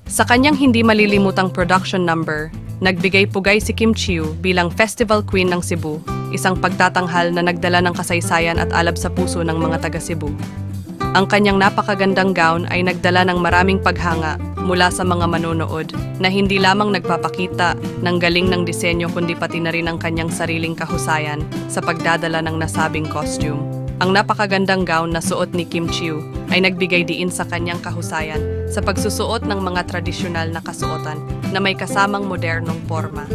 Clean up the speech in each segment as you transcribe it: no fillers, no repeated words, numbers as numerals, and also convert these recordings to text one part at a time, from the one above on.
Sa kanyang hindi malilimutang production number, nagbigay pugay si Kim Chiu bilang Festival Queen ng Cebu, isang pagtatanghal na nagdala ng kasaysayan at alab sa puso ng mga taga Cebu. Ang kanyang napakagandang gown ay nagdala ng maraming paghanga mula sa mga manonood na hindi lamang nagpapakita ng galing ng disenyo kundi pati na rin ang kanyang sariling kahusayan sa pagdadala ng nasabing costume. Ang napakagandang gown na suot ni Kim Chiu ay nagbigay diin sa kanyang kahusayan sa pagsusuot ng mga tradisyonal na kasuotan na may kasamang modernong forma.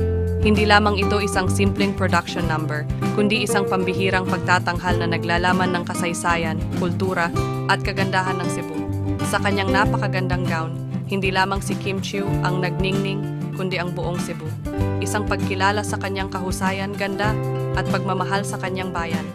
Hindi lamang ito isang simpleng production number, kundi isang pambihirang pagtatanghal na naglalaman ng kasaysayan, kultura, at kagandahan ng Cebu. Sa kanyang napakagandang gown, hindi lamang si Kim Chiu ang nagningning, kundi ang buong Cebu. Isang pagkilala sa kanyang kahusayan, ganda, at pagmamahal sa kanyang bayan.